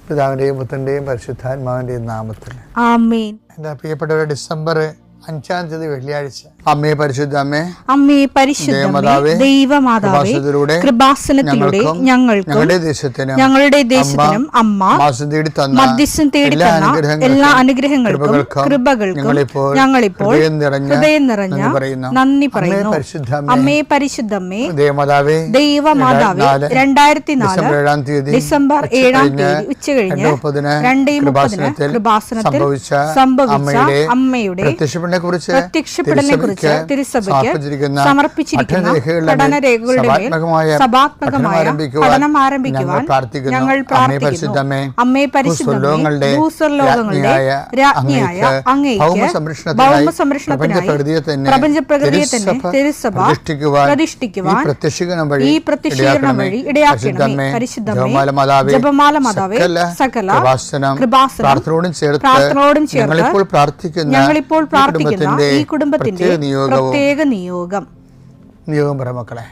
പിതാവിൻ്റെയും പുത്രൻ്റെയും പരിശുദ്ധാത്മാവിൻ്റെയും നാമത്തിൽ ആമേൻ. എൻ്റെ പ്രിയപ്പെട്ടവരെ, ഡിസംബർ 5-ാം തീയതി വെള്ളിയാഴ്ച, അമ്മേ പരിശുദ്ധ അമ്മേ, അമ്മേ പരിശുദ്ധമേ, ദൈവമാതാവേ, കൃപാസനത്തിലൂടെ ഞങ്ങളുടെ ദേശത്തിനും അമ്മ മധ്യസ്ഥം തേടി തന്ന എല്ലാ അനുഗ്രഹങ്ങൾക്കും കൃപകൾക്കും ഞങ്ങളിപ്പോൾ ഹൃദയം നിറഞ്ഞ നന്ദി പറയുന്നു. അമ്മേ പരിശുദ്ധമേ, ദൈവമാതാവേ, 2004 ഡിസംബർ 7-ാം തീയതി ഉച്ചകഴിഞ്ഞ് 2:30 കൃപാസനത്തിൽ സംഭവിച്ച അമ്മയുടെ പ്രത്യക്ഷപ്പെടലിനെക്കുറിച്ച് തിരുസഭയ്ക്ക് സമർപ്പിച്ചിരിക്കുന്ന പഠനരേഖകളുടെ മേൽ സഭാത്മകമായ പഠനം ആരംഭിക്കുവാൻ ഞങ്ങൾ പ്രാർത്ഥിക്കുന്നു. അമ്മേ പരിശുദ്ധമേ, ഭൂസ്വർലോകങ്ങളുടെ രാജ്ഞിയായ അങ്ങേയ്ക്ക് ഭൗമസംരക്ഷണത്തിനായി പ്രപഞ്ചപ്രകൃതിയെ തന്നെ തിരുസഭ പ്രതിഷ്ഠിക്കുവാൻ ഈ പ്രത്യക്ഷീകരണം വഴി ഇടയാക്കണമേ. പരിശുദ്ധമേ, ജപമാല മാതാവേ, സകല കൃപാസനം പ്രാർത്ഥനയോടും ചേർത്ത് ഞങ്ങളിപ്പോൾ പ്രാർത്ഥിക്കുന്ന ഈ കുടുംബത്തിന്റെ പ്രത്യേക നിയോഗം പറ മക്കളെ.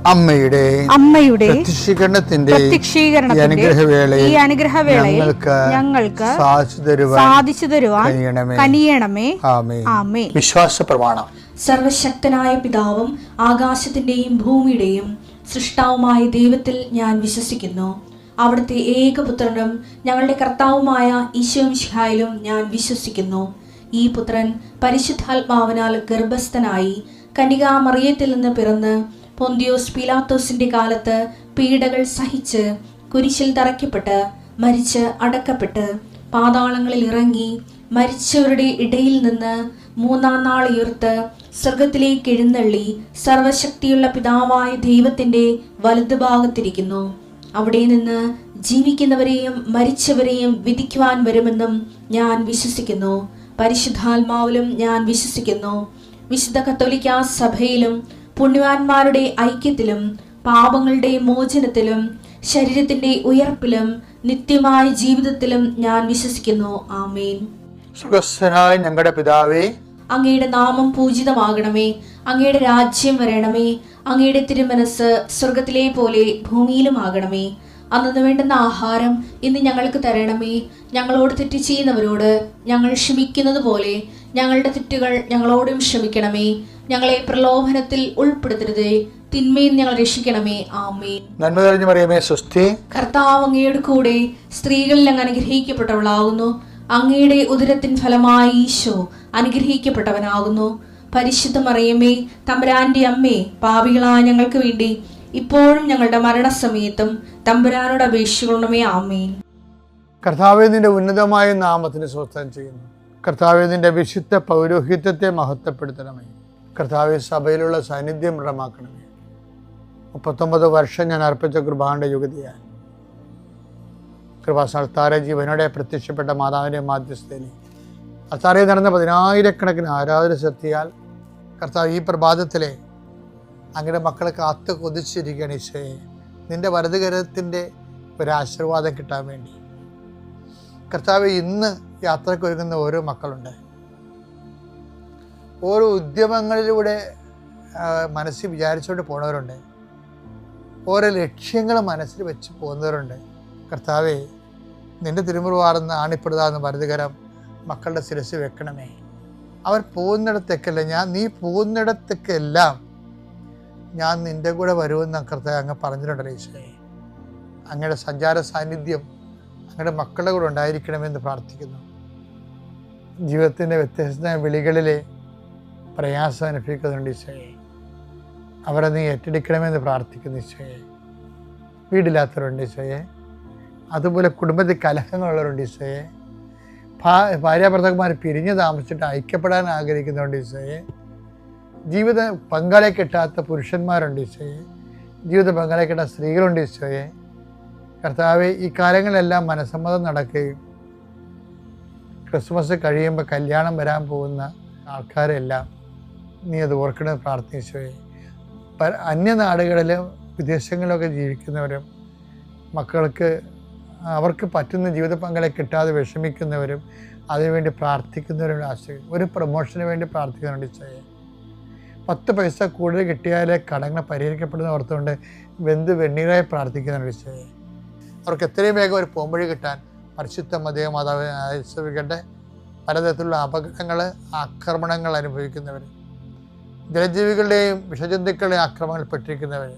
അമ്മയുടെ പ്രത്യക്ഷീകരണത്തിന്റെ ഈ അനുഗ്രഹവേളയിൽ ഞങ്ങൾക്ക് സാധിച്ചു തരുവാൻ കനിയണമേ. ആമേൻ. വിശ്വാസ പ്രമാണം. സർവശക്തനായ പിതാവും ആകാശത്തിന്റെയും ഭൂമിയുടെയും സൃഷ്ടാവുമായ ദൈവത്തിൽ ഞാൻ വിശ്വസിക്കുന്നു. അവിടുത്തെ ഏകപുത്രനും ഞങ്ങളുടെ കർത്താവുമായ ഈശോമിശിഹായിലും ഞാൻ വിശ്വസിക്കുന്നു. ഈ പുത്രൻ പരിശുദ്ധാത്മാവിനാൽ ഗർഭസ്ഥനായി കന്യകാമറിയത്തിൽ നിന്ന് പിറന്ന് പൊന്തിയോസ് പീലാത്തോസിന്റെ കാലത്ത് പീഡകൾ സഹിച്ച് കുരിശിൽ തറയ്ക്കപ്പെട്ട് മരിച്ച് അടക്കപ്പെട്ട് പാതാളങ്ങളിൽ ഇറങ്ങി മരിച്ചവരുടെ ഇടയിൽ നിന്ന് 3-ാം നാൾ ഉയർത്ത് സ്വർഗത്തിലേക്ക് എഴുന്നള്ളി സർവശക്തിയുള്ള പിതാവായ ദൈവത്തിന്റെ വലതുഭാഗത്തിരിക്കുന്നു. അവിടെ നിന്ന് ജീവിക്കുന്നവരെയും മരിച്ചവരെയും വിധിക്കുവാൻ വരുമെന്നും ഞാൻ വിശ്വസിക്കുന്നു. പരിശുദ്ധാത്മാവിലും ഞാൻ വിശ്വസിക്കുന്നു. വിശുദ്ധ കത്തോലിക്കാ സഭയിലും പുണ്യവാന്മാരുടെ ഐക്യത്തിലും പാപങ്ങളുടെ മോചനത്തിലും ശരീരത്തിന്റെ ഉയർപ്പിലും നിത്യമായ ജീവിതത്തിലും ഞാൻ വിശ്വസിക്കുന്നു. ആമേൻ. സുഖസ്ഥനായ ഞങ്ങളുടെ പിതാവേ, അങ്ങയുടെ നാമം പൂജിതമാകണമേ. അങ്ങയുടെ രാജ്യം വരണമേ. അങ്ങയുടെ തിരുമനസ് സ്വർഗത്തിലെ പോലെ ഭൂമിയിലും ആകണമേ. അന്നു വേണ്ടുന്ന ആഹാരം ഇന്ന് ഞങ്ങൾക്ക് തരണമേ. ഞങ്ങളോട് തെറ്റ് ചെയ്യുന്നവരോട് ഞങ്ങൾ ക്ഷമിക്കുന്നത് പോലെ ഞങ്ങളുടെ തെറ്റുകൾ ഞങ്ങളോടും ക്ഷമിക്കണമേ. ഞങ്ങളെ പ്രലോഭനത്തിൽ ഉൾപ്പെടുത്തരുതേ, തിന്മയിൽ ഞങ്ങൾ രക്ഷിക്കണമേ. ആമേൻ. നന്മ നിറഞ്ഞ മറിയമേ, സ്വസ്തി. കർത്താവ് അങ്ങയുടെ കൂടെ സ്ത്രീകളിൽ അങ്ങ് അനുഗ്രഹിക്കപ്പെട്ടവളാകുന്നു. അങ്ങയുടെ ഉദരത്തിൻ ഫലമായി ഈശോ അനുഗ്രഹിക്കപ്പെട്ടവനാകുന്നു. പരിശുദ്ധ മറിയമേ, തമ്പുരാന്റെ അമ്മേ, പാപികളായ ഞങ്ങൾക്ക് വേണ്ടി ഇപ്പോഴും ഞങ്ങളുടെ മരണസമയത്തും തമ്പുരാനോട് അപേക്ഷിക്കണമേ. ആമേൻ. കർത്താവേ, നിന്റെ ഉന്നതമായ നാമത്തിന് സ്വസ്ഥം ചെയ്യുന്നു. കർത്താവേ, നിന്റെ വിശുദ്ധ പൗരോഹിത്യത്തെ മഹത്വപ്പെടുത്തണമേ. കർത്താവേ, സഭയിലുള്ള സാന്നിധ്യം ദൃഢമാക്കണമേ. 39 വർഷം ഞാൻ അർപ്പിച്ച കൃപാന്റെ യുഗതിയാൽ കൃപാസ്ഥാന ജീവനോടെ പ്രത്യക്ഷപ്പെട്ട മാതാവിൻ്റെ മാധ്യസ്ഥയിൽ അത്താറയിൽ നടന്ന 10,000-കണക്കിന് ആരാധന ശക്തിയാൽ കർത്താവ് ഈ പ്രഭാതത്തിലെ അങ്ങയുടെ മക്കളെ കാത്തു കൊതിച്ചിരിക്കുകയാണ്. ഈശോയെ, നിന്റെ വലതുകരത്തിൻ്റെ ഒരാശീർവാദം കിട്ടാൻ വേണ്ടി കർത്താവ് ഇന്ന് യാത്രയ്ക്ക് ഒരുങ്ങുന്ന ഓരോ മക്കളുണ്ട്. ഓരോ ഉദ്യമങ്ങളിലൂടെ മനസ്സിൽ വിചാരിച്ചുകൊണ്ട് പോണവരുണ്ട്. ഓരോ ലക്ഷ്യങ്ങൾ മനസ്സിൽ വെച്ച് പോകുന്നവരുണ്ട്. കർത്താവേ, നിന്റെ തിരുമുറുവാർന്ന് ആണിപ്പെടുതാന്ന് വലതുകരം മക്കളുടെ ശിരസ് വെക്കണമേ. അവർ പോകുന്നിടത്തേക്കല്ല, നീ പോകുന്നിടത്തേക്കെല്ലാം ഞാൻ നിൻ്റെ കൂടെ വരുമെന്ന് കർത്താവ് അങ്ങ് പറഞ്ഞിട്ടുണ്ടല്ലോ. ഈശോയെ, അങ്ങയുടെ സഞ്ചാര സാന്നിധ്യം അങ്ങയുടെ മക്കളുടെ കൂടെ ഉണ്ടായിരിക്കണമെന്ന് പ്രാർത്ഥിക്കുന്നു. ജീവിതത്തിൻ്റെ വ്യത്യസ്ത വിളികളിൽ പ്രയാസം അനുഭവിക്കുന്നുണ്ട് ഈശോയെ. അവരെ നീ ഏറ്റെടുക്കണമെന്ന് പ്രാർത്ഥിക്കുന്നു ഈശോയെ. വീടില്ലാത്തവരുണ്ട് ഈശോയെ, അതുപോലെ കുടുംബത്തിൽ കലഹങ്ങളുള്ളവരുണ്ട് ഈശോയെ, ഭാര്യാഭർത്താക്കന്മാർ പിരിഞ്ഞ് താമസിച്ചിട്ട് ഐക്യപ്പെടാൻ ആഗ്രഹിക്കുന്നുണ്ട് ഈശോയെ, ജീവിത പങ്കാളിയെ കിട്ടാത്ത പുരുഷന്മാരുണ്ട് ഈശോയെ, ജീവിത പങ്കാളിയെ കിട്ടാത്ത സ്ത്രീകളുണ്ട് ഈശോയെ. കർത്താവെ, ഈ കാലങ്ങളിലെല്ലാം മനസ്സമ്മതം നടക്കുകയും ക്രിസ്മസ് കഴിയുമ്പോൾ കല്യാണം വരാൻ പോകുന്ന ആൾക്കാരെല്ലാം നീ അത് ഓർക്കണമെന്ന് പ്രാർത്ഥിച്ചോയെ. അന്യനാടുകളിലും വിദേശങ്ങളിലൊക്കെ ജീവിക്കുന്നവരും മക്കൾക്ക് അവർക്ക് പറ്റുന്ന ജീവിത പങ്കാളിയെ കിട്ടാതെ വിഷമിക്കുന്നവരും അതിനുവേണ്ടി പ്രാർത്ഥിക്കുന്നവരും ആശ്രയിക്കും. ഒരു പ്രൊമോഷന് വേണ്ടി പ്രാർത്ഥിക്കുന്നുണ്ട് ഈശോയെ. 10 പൈസ കൂടുതൽ കിട്ടിയാലേ കടങ്ങൾ പരിഹരിക്കപ്പെടുന്ന ഓർത്തുകൊണ്ട് വെണ്ണീരായി പ്രാർത്ഥിക്കുന്നുണ്ട് ഈശോയെ. അവർക്ക് എത്രയും വേഗം ഒരു പോംവഴി കിട്ടാൻ പരിശുദ്ധ മാതാവ് ആശ്രയിക്കട്ടെ. പലതരത്തിലുള്ള അപകടങ്ങൾ, ആക്രമണങ്ങൾ അനുഭവിക്കുന്നവർ, ജലജീവികളുടെയും വിഷജന്തുക്കളുടെയും ആക്രമണങ്ങൾ പെട്ടിരിക്കുന്നവർ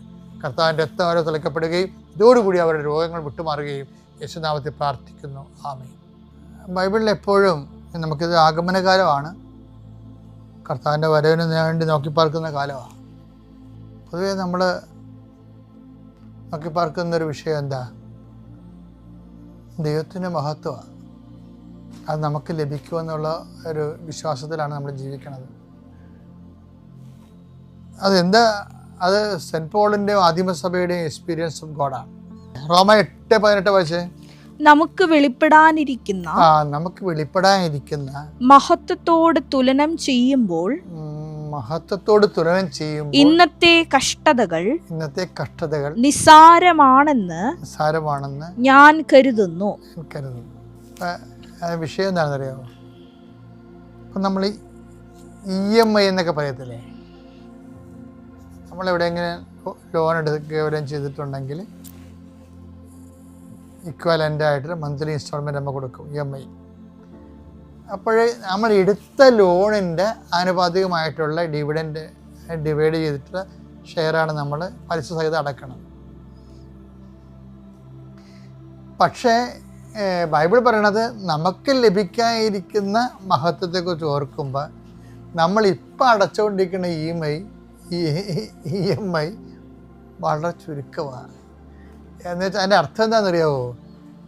കർത്താവിൻ്റെ രക്തം അവരെ തുളയ്ക്കപ്പെടുകയും ഇതോടുകൂടി അവരുടെ രോഗങ്ങൾ വിട്ടുമാറുകയും യേശുനാമത്തിൽ പ്രാർത്ഥിക്കുന്നു. ആമേൻ. ബൈബിളിൽ എപ്പോഴും നമുക്കിത് ആഗമനകാലമാണ്, കർത്താവിൻ്റെ വരവിന് വേണ്ടി നോക്കിപ്പാർക്കുന്ന കാലമാണ്. പൊതുവേ നമ്മൾ നോക്കിപ്പാർക്കുന്നൊരു വിഷയം എന്താ? ദൈവത്തിൻ്റെ മഹത്വമാണ്. അത് നമുക്ക് ലഭിക്കുമെന്നുള്ള ഒരു വിശ്വാസത്തിലാണ് നമ്മൾ ജീവിക്കുന്നത്. അതെന്താ? അത് സെൻറ്റ് പോളിൻ്റെയും ആദിമസഭയുടെയും എക്സ്പീരിയൻസ് ഓഫ് ഗോഡാണ്. റോമ 8:18 വായിച്ചേ. നമുക്ക് വെളിപ്പെടാനിരിക്കുന്ന മഹത്വത്തോട് തുലനം ചെയ്യുമ്പോൾ ഇന്നത്തെ കഷ്ടതകൾ നിസ്സാരമാണെന്ന് ഞാൻ കരുതുന്നു. വിഷയം എന്താണെന്നറിയാമോ? ഇപ്പം നമ്മൾ EMI എന്നൊക്കെ പറയത്തില്ലേ, നമ്മളെവിടെയെങ്കിലും ലോൺ എടുക്കുകയും ചെയ്തിട്ടുണ്ടെങ്കിൽ ഇക്വലൻ്റായിട്ട് മന്ത്ലി ഇൻസ്റ്റാൾമെൻറ്റ് നമ്മൾ കൊടുക്കും, EMI. അപ്പോൾ നമ്മൾ എടുത്ത ലോണിൻ്റെ ആനുപാതികമായിട്ടുള്ള ഡിവിഡൻഡ് ഡിവൈഡ് ചെയ്തിട്ടുള്ള ഷെയറാണ് നമ്മൾ പലിശ സഹിതം അടക്കണം. പക്ഷേ ബൈബിൾ പറയണത് നമുക്ക് ലഭിക്കാനിരിക്കുന്ന മഹത്വത്തെക്കുറിച്ച് ഓർക്കുമ്പോൾ നമ്മളിപ്പോൾ അടച്ചുകൊണ്ടിരിക്കുന്ന EMI വളരെ ചുരുക്കമാണ്. എന്ന് വെച്ചാൽ അതിൻ്റെ അർത്ഥം എന്താണെന്നറിയാമോ?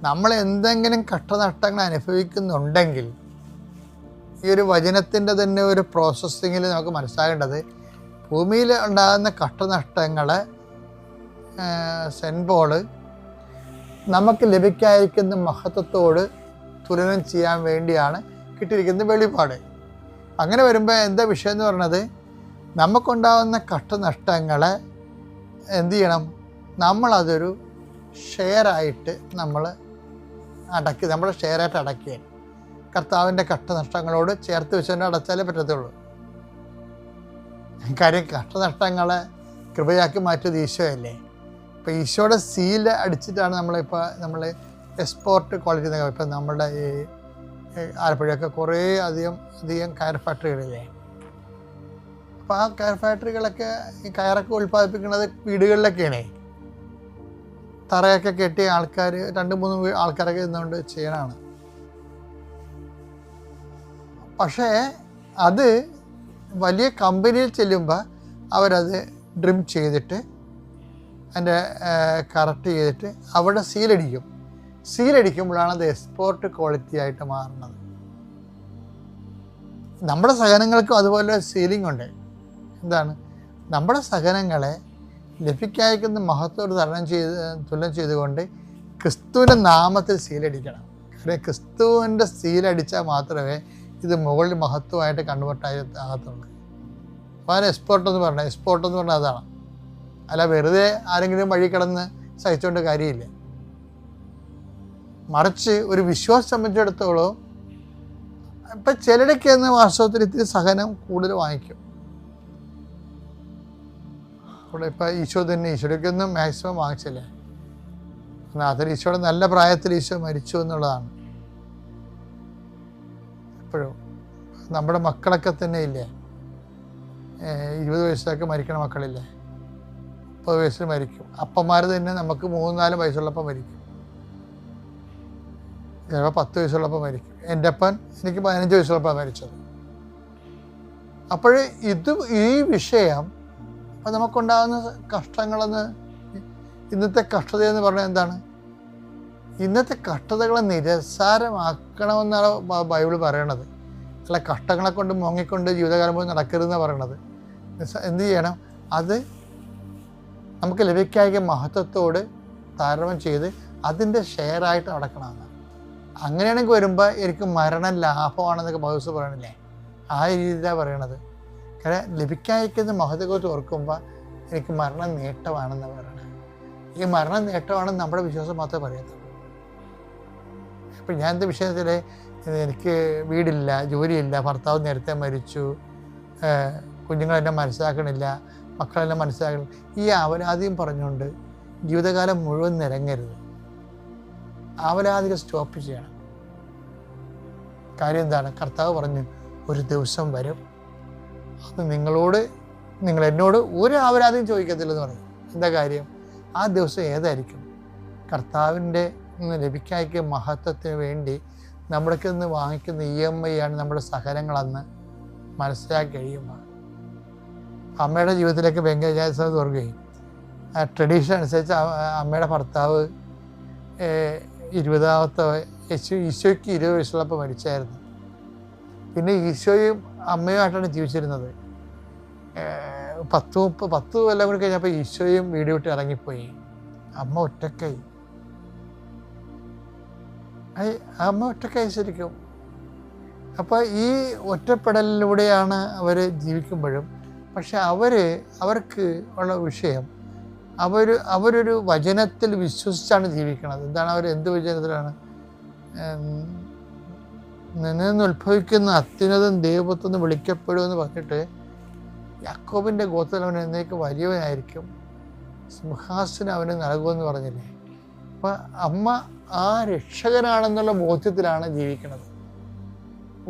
നമ്മൾ എന്തെങ്കിലും കഷ്ടനഷ്ടങ്ങൾ അനുഭവിക്കുന്നുണ്ടെങ്കിൽ ഈ ഒരു വചനത്തിൻ്റെ തന്നെ ഒരു പ്രോസസ്സിങ്ങിൽ നമുക്ക് മനസ്സിലാകേണ്ടത്, ഭൂമിയിൽ ഉണ്ടാകുന്ന കഷ്ടനഷ്ടങ്ങളെ സെൻറ്റ് പോൾ നമുക്ക് ലഭിക്കാതിരിക്കുന്ന മഹത്വത്തോട് തുലനം ചെയ്യാൻ വേണ്ടിയാണ് കിട്ടിയിരിക്കുന്ന വെളിപ്പാട്. അങ്ങനെ വരുമ്പോൾ എന്താ വിഷയം എന്ന് പറയുന്നത്, നമുക്കുണ്ടാകുന്ന കഷ്ടനഷ്ടങ്ങളെ എന്തു ചെയ്യണം? നമ്മളതൊരു ഷെയറായിട്ട് നമ്മുടെ ഷെയറായിട്ട് അടയ്ക്കുക. കർത്താവിൻ്റെ കഷ്ടനഷ്ടങ്ങളോട് ചേർത്ത് വെച്ചുകൊണ്ട് അടച്ചാലേ പറ്റത്തുള്ളൂ. കാര്യം കഷ്ടനഷ്ടങ്ങളെ കൃപയാക്കി മാറ്റിയത് ഈശോയല്ലേ. ഇപ്പോൾ ഈശോയുടെ സീല് അടിച്ചിട്ടാണ് നമ്മൾ എക്സ്പോർട്ട് ക്വാളിറ്റി എന്നൊക്കെ. ഇപ്പം നമ്മുടെ ഈ ആലപ്പുഴയൊക്കെ കുറേ അധികം കയർ ഫാക്ടറികളില്ലേ. അപ്പോൾ ആ കയർ ഫാക്ടറികളൊക്കെ ഈ കയറൊക്കെ ഉൽപ്പാദിപ്പിക്കുന്നത് വീടുകളിലൊക്കെയാണേ. തറയൊക്കെ കെട്ടിയ ആൾക്കാർ 2-3 ആൾക്കാരൊക്കെ ഇരുന്നുകൊണ്ട് ചെയ്യണതാണ്. പക്ഷേ അത് വലിയ കമ്പനിയിൽ ചെല്ലുമ്പോൾ അവരത് ഡ്രിം ചെയ്തിട്ട് അതിൻ്റെ കറക്റ്റ് ചെയ്തിട്ട് അവിടെ സീലടിക്കുമ്പോഴാണ് അത് എക്സ്പോർട്ട് ക്വാളിറ്റി ആയിട്ട് മാറുന്നത്. നമ്മുടെ സഹനങ്ങൾക്കും അതുപോലെ സീലിംഗ് ഉണ്ട്. എന്താണ്? നമ്മുടെ സഹനങ്ങളെ ലഭിക്കാതിരിക്കുന്ന മഹത്വത്തോട് തുലനം ചെയ്തുകൊണ്ട് ക്രിസ്തുവിൻ്റെ നാമത്തിൽ സീലടിക്കണം. കാരണം ക്രിസ്തുവിൻ്റെ സീലടിച്ചാൽ മാത്രമേ ഇത് മുകളിൽ മഹത്വമായിട്ട് ആകത്തുള്ളൂ. അപ്പോൾ അതിന് എക്സ്പോർട്ട് എന്ന് പറഞ്ഞാൽ അതാണ്. അല്ല വെറുതെ ആരെങ്കിലും വഴി കിടന്ന് സഹിച്ചുകൊണ്ട് കാര്യമില്ല. മറിച്ച് ഒരു വിശ്വാസം സംബന്ധിച്ചിടത്തോളം ഇപ്പം ചിലരൊക്കെ എന്ന് വാസ്തവത്തിൽ ഇത്തിരി സഹനം കൂടുതൽ വാങ്ങിക്കും. അവിടെ ഇപ്പം ഈശോയ്ക്കൊന്നും മാക്സിമം വാങ്ങിച്ചില്ലേ. അതിൽ ഈശോയുടെ നല്ല പ്രായത്തിൽ ഈശോ മരിച്ചു എന്നുള്ളതാണ്. എപ്പോഴും നമ്മുടെ മക്കളൊക്കെ തന്നെ ഇല്ലേ, 20 വയസ്സിലൊക്കെ മരിക്കണ മക്കളില്ലേ, 30 വയസ്സിൽ മരിക്കും. അപ്പന്മാർ തന്നെ നമുക്ക് 3-4 വയസ്സുള്ളപ്പോൾ മരിക്കും. ചിലപ്പോൾ 10 വയസ്സുള്ളപ്പോൾ മരിക്കും. എൻ്റെ അപ്പൻ എനിക്ക് 15 വയസ്സുള്ളപ്പോൾ മരിച്ചത്. അപ്പോൾ ഈ വിഷയം അപ്പം നമുക്കുണ്ടാകുന്ന കഷ്ടങ്ങളെന്ന്, ഇന്നത്തെ കഷ്ടതയെന്ന് പറഞ്ഞാൽ എന്താണ്? ഇന്നത്തെ കഷ്ടതകളെ നിരസാരമാക്കണമെന്നാണ് ബൈബിൾ പറയണത്. അല്ല, കഷ്ടങ്ങളെ കൊണ്ട് മുങ്ങിക്കൊണ്ട് ജീവിതകാലം പോയി നടക്കരുതെന്നാണ് പറയണത്. എന്ത് ചെയ്യണം? അത് നമുക്ക് ലഭിക്കായ മഹത്വത്തോട് താരതമ്യം ചെയ്ത് അതിൻ്റെ ഷെയറായിട്ട് നടക്കണമെന്ന്. അങ്ങനെയാണെങ്കിൽ വരുമ്പോൾ എനിക്ക് മരണം ലാഭമാണെന്നൊക്കെ പൗലോസ് പറയണില്ലേ? ആ രീതിയിലാണ് പറയണത്. കാരണം ലഭിക്കാതിരിക്കുന്ന മഹത്വത്തെ ഓർക്കുമ്പോൾ എനിക്ക് മരണം നേട്ടമാണെന്ന് പറയണത്. ഈ മരണം നേട്ടമാണെന്ന് നമ്മുടെ വിശ്വാസം മാത്രമേ പറയത്തുള്ളൂ. ഇപ്പം ഞാൻ എൻ്റെ വിഷയത്തിൽ എനിക്ക് വീടില്ല, ജോലിയില്ല, ഭർത്താവ് നേരത്തെ മരിച്ചു, കുഞ്ഞുങ്ങളെന്നെ മനസ്സിലാക്കണില്ല, മക്കളെല്ലാം മനസ്സിലാക്കണം, ഈ അവലാതിയും പറഞ്ഞുകൊണ്ട് ജീവിതകാലം മുഴുവൻ നിരങ്ങരുത്. അവലാതികൾ സ്റ്റോപ്പ് ചെയ്യണം. കാര്യം എന്താണ്? കർത്താവ് പറഞ്ഞു, ഒരു ദിവസം വരും, അത് നിങ്ങൾ എന്നോട് ഒരു അവലാതിയും ചോദിക്കത്തില്ലെന്ന് പറയും. എന്താ കാര്യം? ആ ദിവസം ഏതായിരിക്കും? കർത്താവിൻ്റെ നിന്ന് ലഭിക്കായ്ക്ക് മഹത്വത്തിന് വേണ്ടി നമ്മൾക്ക് നിന്ന് വാങ്ങിക്കുന്ന EMI ആണ് നമ്മുടെ സഹനങ്ങളെന്ന് മനസ്സിലാക്കി കഴിയുമ്പോൾ. അമ്മയുടെ ജീവിതത്തിലേക്ക് ഭയങ്കര ജാഗ്രത ഓർക്കുകയും ട്രഡീഷൻ അനുസരിച്ച് അമ്മയുടെ ഭർത്താവ് 20ാമത്തെ ഈശോയ്ക്ക് 20 വയസ്സുള്ളപ്പോൾ മരിച്ചായിരുന്നു. പിന്നെ ഈശോയും അമ്മയുമായിട്ടാണ് ജീവിച്ചിരുന്നത്. 10 കൊല്ലം കൂടി കഴിഞ്ഞപ്പോൾ ഈശോയും വീട് വിട്ട് ഇറങ്ങിപ്പോയി. അമ്മ ഒറ്റക്കായി. ശരിക്കും. അപ്പോൾ ഈ ഒറ്റപ്പെടലിലൂടെയാണ് അവർ ജീവിക്കുമ്പോഴും, പക്ഷെ അവർക്ക് ഉള്ള വിഷയം അവരൊരു വചനത്തിൽ വിശ്വസിച്ചാണ് ജീവിക്കുന്നത്. എന്താണ് അവർ? എന്ത് വചനത്തിലാണ്? നിന്ന് ഉത്ഭവിക്കുന്ന അത്യുന്നതൻ ദൈവത്വം വിളിക്കപ്പെടുമെന്ന് പറഞ്ഞിട്ട് യാക്കോബിൻ്റെ ഗോത്രത്തിൽ അവൻ എന്നേക്ക് വലിയവനായിരിക്കും, സിംഹാസനം അവന് നൽകുമെന്ന് പറഞ്ഞില്ലേ? അപ്പം അമ്മ ആ രക്ഷകനാണെന്നുള്ള ബോധ്യത്തിലാണ് ജീവിക്കുന്നത്.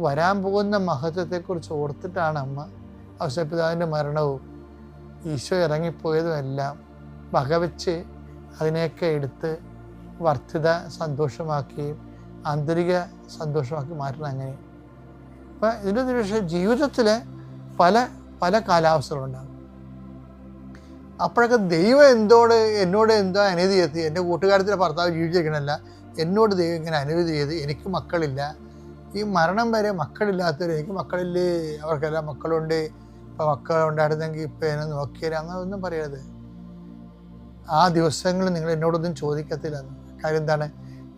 വരാൻ പോകുന്ന മഹത്വത്തെക്കുറിച്ച് ഓർത്തിട്ടാണ് അമ്മ ഔസേപ്പിതാവിൻ്റെ മരണവും ഈശോ ഇറങ്ങിപ്പോയതും എല്ലാം വകവെച്ച് അതിനെയൊക്കെ എടുത്ത് വർദ്ധിത സന്തോഷമാക്കുകയും ആന്തരിക സന്തോഷമാക്കി മാറ്റണം. അങ്ങനെ അപ്പം ഇതിൻ്റെ പക്ഷേ ജീവിതത്തിൽ പല കാലാവസ്ഥകളുണ്ടാകും. അപ്പോഴൊക്കെ ദൈവം എന്നോട് എന്തോ അനുമതി ചെയ്ത്, എൻ്റെ കൂട്ടുകാരത്തിൻ്റെ ഭർത്താവ് ജീവിച്ചിരിക്കണമല്ല, എന്നോട് ദൈവം ഇങ്ങനെ അനുമതി ചെയ്ത്, എനിക്ക് മക്കളില്ല, ഈ മരണം വരെ മക്കളില്ലാത്തവർ, എനിക്ക് മക്കളില്ലേ, അവർക്കെല്ലാം മക്കളുണ്ട്, ഇപ്പോൾ മക്കളുണ്ടായിരുന്നെങ്കിൽ ഇപ്പം എന്നെ നോക്കിയാൽ, അങ്ങനെ ഒന്നും പറയരുത്. ആ ദിവസങ്ങളിൽ നിങ്ങൾ എന്നോടൊന്നും ചോദിക്കത്തില്ല. കാര്യം എന്താണ്?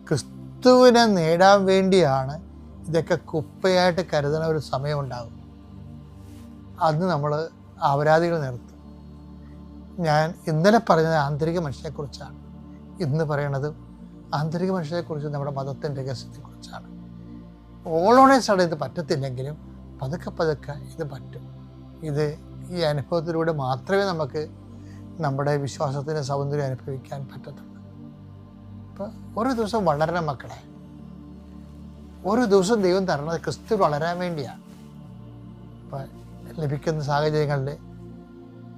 ക്രിസ്തുവിനെ നേടാൻ വേണ്ടിയാണ് ഇതൊക്കെ കുപ്പയായിട്ട് കരുതുന്ന ഒരു സമയമുണ്ടാകും. അന്ന് നമ്മൾ അപരാധികൾ നിർത്തും. ഞാൻ ഇന്നലെ പറഞ്ഞത് ആന്തരിക മനുഷ്യനെക്കുറിച്ചാണ്, ഇന്ന് പറയണത് ആന്തരിക മനുഷ്യനെക്കുറിച്ച്, നമ്മുടെ മതത്തിൻ്റെ രഹസ്യത്തെക്കുറിച്ചാണ്. ഓളോണേഴ്സാണ് ഇത് പറ്റത്തില്ലെങ്കിലും പതുക്കെ ഇത് പറ്റും. ഈ അനുഭവത്തിലൂടെ മാത്രമേ നമുക്ക് നമ്മുടെ വിശ്വാസത്തിൻ്റെ സൗന്ദര്യം അനുഭവിക്കാൻ പറ്റത്തുള്ളൂ. അപ്പോൾ ഓരോ ദിവസം വളരണം മക്കളെ. ഓരോ ദിവസം ദൈവം തരണത് ക്രിസ്തു വളരാൻ വേണ്ടിയാണ്. അപ്പോൾ ലഭിക്കുന്ന സാഹചര്യങ്ങളിൽ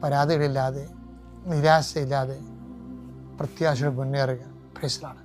പരാതികളില്ലാതെ, നിരാശയില്ലാതെ പ്രത്യാശയോടെ മുന്നേറുക. Praise the Lord.